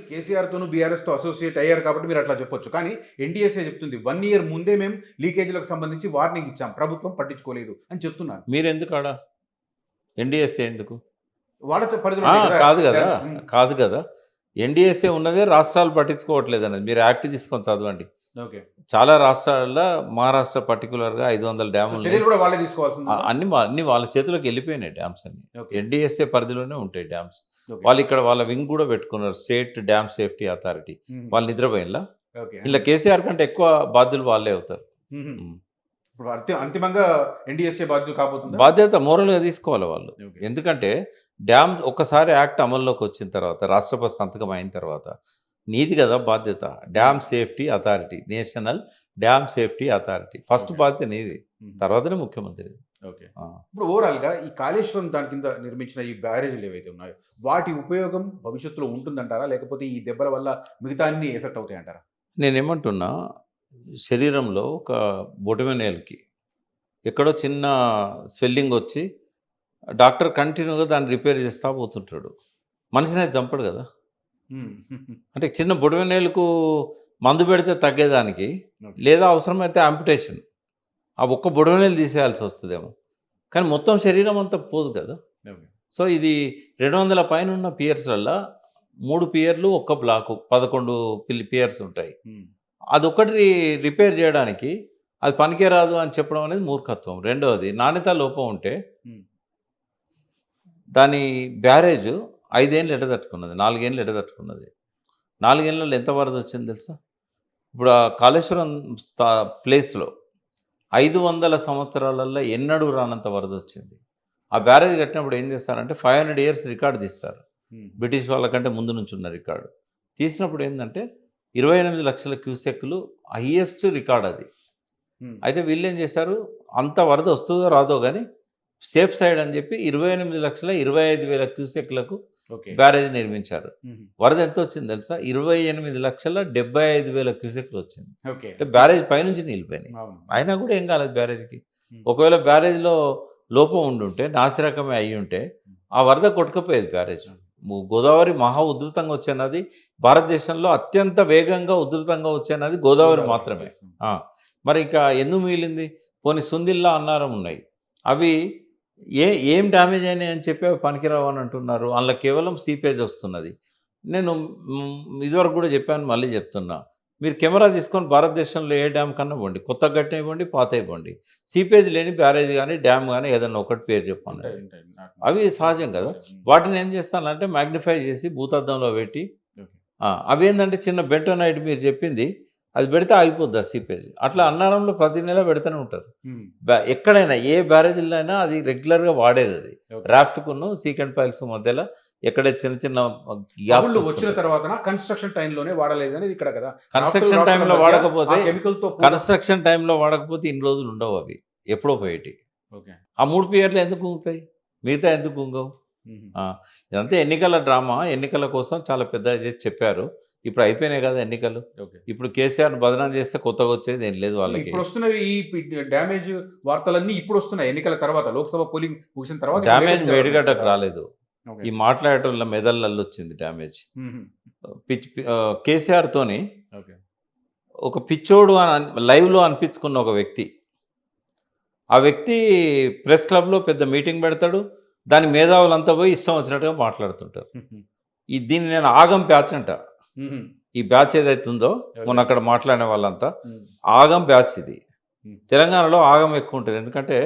కేసీఆర్ తోను బీఆర్ఎస్ తో అసోసియేట్ అయ్యారు కాబట్టి మీరు అట్లా చెప్పొచ్చు. కానీ ఎన్డీఎస్ఏ చెప్తుంది 1 ఇయర్ ముందే మేము లీకేజీలకు సంబంధించి వార్నింగ్ ఇచ్చాం. ప్రభుత్వం పట్టించుకోలేదు అని చెప్తున్నారు. మీరెందుకు ఆడ ఎన్డీఎస్ఏ ఎందుకు? వాళ్ళ పరిధిలో ఉన్నాయి కదా. కాదు కదా, హ్మ్. కాదు కదా. ఎన్డీఎస్ఏ ఉన్నదే రాష్ట్రాలు పట్టించుకోవట్లేదు అనేది. మీరు యాక్ట్ తీసుకొని చదవండి. ఓకే. చాలా రాష్ట్రాల్లో మహారాష్ట్ర పర్టికులర్గా 500 సో డ్యాములు చర్యలు కూడా వాళ్ళే తీసుకోవాల్సింది. అన్ని వాళ్ళ చేతిలోకి వెళ్ళిపోయినాయి డ్యామ్స్ అన్ని. ఓకే. ఎన్డీఎస్ఏ పరిధిలోనే ఉంటాయి డ్యామ్స్. ఓకే. వాళ్ళు ఇక్కడ వాళ్ళ వింగ్ కూడా పెట్టుకున్నారు, స్టేట్ డ్యామ్ సేఫ్టీ అథారిటీ. హ్మ్. వాళ్ళు నిద్రపోయినలా ఓకే. ఇలా కేసీఆర్ కంటే ఎక్కువ బాధ్యులు వాళ్ళే అవుతారు. హుహు. ఉమ్. ఇప్పుడు అంతిమంగా ఎన్డీఎస్ఏ బాధ్యులు కాబోతుందా? బాధ్యత మోరల్గా తీసుకోవాలి వాళ్ళు. ఓకే. ఎందుకంటే డ్యామ్ ఒక్కసారి యాక్ట్ అమల్లోకి వచ్చిన తర్వాత, రాష్ట్రపతి సంతకం అయిన తర్వాత నీది కదా బాధ్యత. Dam safety authority, national dam safety authority first okay. బాధ్యత నీది, హుహు. తర్వాతనే ముఖ్యమంత్రి. ఓకే. ఆ. ఇప్పుడు ఓవరాల్‌గా ఈ కాళేశ్వరం దాని కింద నిర్మించిన ఈ బ్యారేజ్‌లు ఏవైతే ఉన్నాయో, వాటి ఉపయోగం భవిష్యత్తులో ఉంటుందంటారా? లేకపోతే ఈ దెబ్బల వల్ల మిగతా అన్నీ ఎఫెక్ట్ అవుతాయంటారా? నేనేమంటున్నా, శరీరంలో ఒక బొటనవేలుకి ఎక్కడో చిన్న స్వెల్లింగ్ వచ్చి డాక్టర్ కంటిన్యూగా దాన్ని రిపేర్ చేస్తా పోతుంటాడు. మనిషిని అయితే చంపడు కదా. హ్మ్. అంటే చిన్న బొటనవేలుకు మందు పెడితే తగ్గేదానికి, ఓకే. లేదా అవసరమైతే ఆంపిటేషన్, ఆ ఒక్క బొటనవేలు తీసేయాల్సి వస్తుందేమో, కానీ మొత్తం శరీరం అంతా పోదు కదా. ఓకే. సో ఇది 200 పైన ఉన్న పియర్స్‌లల్లా 3 పియర్లు, ఒక్క బ్లాకు 11 పియర్స్ ఉంటాయి. హ్మ్. అదొక్కటి రిపేర్ చేయడానికి అది పనికిరాదు అని చెప్పడం అనేది మూర్ఖత్వం. రెండవది, నాణ్యతా లోపం ఉంటే హ్మ్. దాని బ్యారేజ్ 5 ఏళ్ళు ఎడతట్టుకున్నది, 4 ఏళ్ళు ఎడతట్టుకున్నది. 4 ఏళ్లలో ఎంత వరదొచ్చింది తెలుసా? ఇప్పుడు ఆ కాళేశ్వరం ప్లేస్‌లో 500 సంవత్సరాలలో ఎన్నడూ రానంత వరదొచ్చింది. ఆ బ్యారేజ్ కట్టినప్పుడు ఏం చేస్తారంటే 500 ఇయర్స్ రికార్డ్ తీస్తారు. హ్మ్. బ్రిటిష్ వాళ్ళకంటే ముందు నుంచి ఉన్న రికార్డు. తీసినప్పుడు ఏందంటే 28 లక్షల క్యూసెక్కులు హైయెస్ట్ రికార్డ్ అది. హ్మ్. అయితే వీళ్ళేం చేశారు, అంత వరద వస్తుందో రాదో గానీ సేఫ్ సైడ్ అని చెప్పి 28,25,000 క్యూసెక్‌లకు ఓకే. బ్యారేజ్ నిర్మించారు. హుహు. వరద ఎంతొచ్చింది తెలుసా? 28,75,000 క్యూసెక్‌లు వచ్చింది. ఓకే. అంటే బ్యారేజ్ పైనుంచి నీళ్ళు పోయినాయి. అవును. అయినా కూడా ఏం కాలేదు బ్యారేజ్‌కి. హ్మ్. ఒకవేళ బ్యారేజ్‌లో లోపం ఉండుంటే, నాసిరకమే అయ్యుంటే, ఆ వరద కొట్టుకుపోయేది బ్యారేజ్. గోదావరి మహా ఉధృతంగా వచ్చే నది. భారతదేశంలో అత్యంత వేగంగా ఉధృతంగా వచ్చే నది గోదావరి మాత్రమే. ఆ! మరి ఇంకా ఎందుకు మిగిలింది? పోనీ సుందిల్లా, అన్నారం ఉన్నాయి. అవి ఏం డ్యామేజ్ అయినాయి అని చెప్పి అవి పనికిరావు అని అంటున్నారు. అందులో కేవలం సీపేజ్ వస్తున్నది. నేను ఇదివరకు కూడా చెప్పాను, మళ్ళీ చెప్తున్నా. మీరు కెమెరా తీసుకొని భారతదేశంలో ఏ డ్యామ్ కన్నా పోండి. కొత్తగా కట్టినవి పాతవి పోండి. సీపేజ్ లేని బ్యారేజ్ గానీ, డ్యామ్ గానీ ఏదన్నా ఒకటి పేరు ఉంటాయి. చెప్పమనండి. ఉంటాయి. అవి సహజం కదా. హ్మ్. వాటిని ఏం చేస్తానంటే మాగ్నిఫై చేసి భూతద్దంలో పెట్టి, ఓకే. అవేందంటే చిన్న బెంటోనైట్ మీరు చెప్పింది, అది పెడితే ఆగిపోద్ది ఆ సీపేజ్. అట్లా అన్నారంలో ప్రతి నెల పెడుతూనే ఉంటారు. హ్మ్. ఎక్కడైనా ఏ బ్యారేజ్‌లో అయినా అది రెగ్యులర్‌గా వాడేదది. ఓకే. రాఫ్ట్‌కును సీకెండ్ పైల్స్ మధ్యలో ఎక్కడ చిన్న చిన్న గ్యాప్స్ బబుల్లు వచ్చిన వస్తుంటాయి. తర్వాతన కన్‌స్ట్రక్షన్ టైమ్‌లోనే వాడలేదనేది ఇక్కడ కదా. కన్‌స్ట్రక్షన్ రాఫ్టుల టైమ్‌లో మధ్య వాడకపోతే, ఆ కెమికల్‌తో కన్‌స్ట్రక్షన్ టైమ్‌లో వాడకపోతే ఇన్ని రోజులు ఉండవు అవి. ఎప్పుడో పోయేటివి. ఓకే. ఆ 3 పియర్లు ఎందుకు కుంగుతాయి? మిగతా ఎందుకు కుంగవు? హుహు. ఆ! ఇదంతా ఎన్నికల డ్రామా. ఎన్నికల కోసం చాలా పెద్దగా చేసి చెప్పారు. ఇప్పుడు అయిపోయినాయి కదా ఎన్నికలు. ఓకే. ఇప్పుడు కేసీఆర్‌ని బదనాం చేస్తే కొత్తగా వచ్చేది ఏం లేదు వాళ్ళకి. ఇప్పుడొస్తున్నవి ఈ డ్యామేజ్ వార్తలన్నీ ఇప్పుడొస్తున్నాయి. ఎన్నికల తర్వాత లోక్‌సభ పోలింగ్ ముగిసిన తర్వాత ఇప్పుడు డ్యామేజ్ లేటెస్ట్ డెవలప్‌మెంట్స్ మేడిగడ్డకు కదా. రాలేదు. ఓకే. ఈ మాట్లాడేటోళ్ళ మెదళ్ళల్లో వచ్చింది డ్యామేజ్. హుహు. కేసీఆర్‌తోని ఓకే. ఒక పిచ్చోడు అని లైవ్‌లో అనిపించుకున్న ఒక వ్యక్తి. ఆ వ్యక్తి ప్రెస్ క్లబ్‌లో పెద్ద మీటింగ్ పెడతాడు. దాని మేధావులంతా పోయి ఇష్టం వచ్చినట్టుగా మాట్లాడుతుంటారు. హుహు. దీన్ని నేను ఆగం బ్యాచ్ అంట. హుహు. ఈ బ్యాచ్ ఏదైతే ఉందో, మొన్న ఓకే. అక్కడ మాట్లాడిన వాళ్ళంతా హ్మ్. ఆగం బ్యాచ్ ఇది. హ్మ్. తెలంగాణలో ఆగం ఎక్కువ ఉంటది. ఎందుకంటే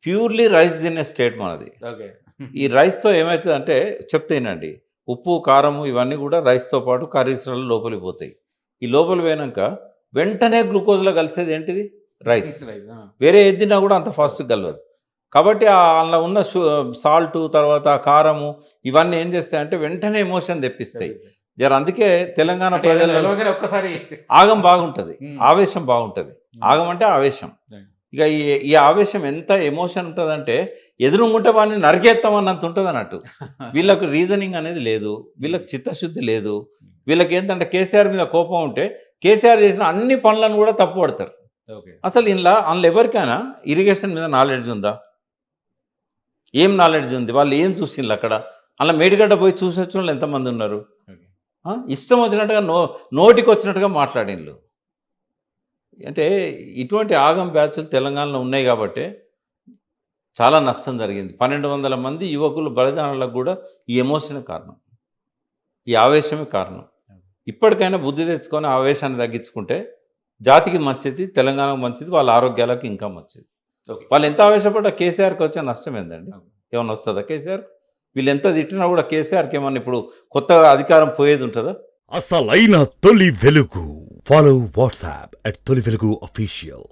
ప్యూర్‌లీ రైస్ తినే స్టేట్ మనది. ఓకే. ఈ రైస్‌తో ఏమైతదంటే చెప్తే ఇనండి. ఉప్పు, కారము ఇవన్నీ కూడా రైస్‌తో పాటు కర్రీస్‌లలో లోపలికి పోతాయి. ఈ లోపలికి పోయినంక వెంటనే గ్లూకోజ్‌లో కలిసేది ఏంటిది? రైస్. రైట్. ఆ! వేరే ఏది తిన్నా కూడా అంత ఫాస్ట్‌గా కలవదు. కాబట్టి అందులో ఉన్న సాల్టు, తర్వాత కారము ఇవన్నీ ఏం చేస్తాయంటే వెంటనే ఎమోషన్ తెప్పిస్తాయి. జర అందుకే తెలంగాణ అంటే ఏదైనా ప్రజలలో తెలవగానే ఒక్కసారి ఆగం బాగుంటది. హ్మ్. ఆవేశం బాగుంటది. హ్మ్. ఆగం అంటే ఆవేశం. రైట్. ఇక ఈ ఆవేశం ఎంత ఎమోషన్ ఉంటదంటే ఎదురుగుంటే వాడిని నరికేత్తామన్నంత ఉంటదన్నట్టు. వీళ్ళకు రీజనింగ్ అనేది లేదు. వీళ్ళకి చిత్తశుద్ధి లేదు. వీళ్ళకేంటంటే కేసీఆర్ మీద కోపం ఉంటే కేసీఆర్ చేసిన అన్ని పనులను కూడా తప్పుపడతారు. ఓకే. అసలు అందులో ఎవరికైనా ఇరిగేషన్ మీద నాలెడ్జ్ ఉందా? ఏం నాలెడ్జ్ ఉంది? వాళ్ళు ఏం చూసిండ్రు అక్కడ? అందులో మేడిగడ్డ పోయి చూసొచ్చినోళ్ళు ఎంతమంది ఉన్నారు? ఓకే. ఇష్టం వచ్చినట్టుగా నోటికి వచ్చినట్టుగా మాట్లాడిన్లు. అంటే ఇటువంటి ఆగం బ్యాచ్‌లు తెలంగాణలో ఉన్నాయి గాబట్టే చాలా నష్టం జరిగింది. 1200 మంది యువకులు బలిదానాలకు గూడా ఈ ఎమోషనే కారణం. ఈ ఆవేశమే కారణం. ఇప్పటికైనా బుద్ధి తెచ్చుకొని ఆవేశాన్ని తగ్గించుకుంటే జాతికి మంచిది, తెలంగాణకు మంచిది, వాళ్ళ ఆరోగ్యాలకు ఇంకా మంచిది. ఓకే. వాళ్ళు ఎంత ఆవేశపడ్డా కేసీఆర్‌కి వచ్చే నష్టం ఏందండి? ఏమన్నా వస్తదా కేసీఆర్‌కి? వీళ్ళు ఎంత తిట్టినా కూడా కేసీఆర్‌కి ఏమన్నా ఇప్పుడు కొత్తగా అధికారం పోయేది ఉంటదా? అసలైన తొలి వెలుగు. ఫాలో వాట్సాప్ @తొలి వెలుగు official.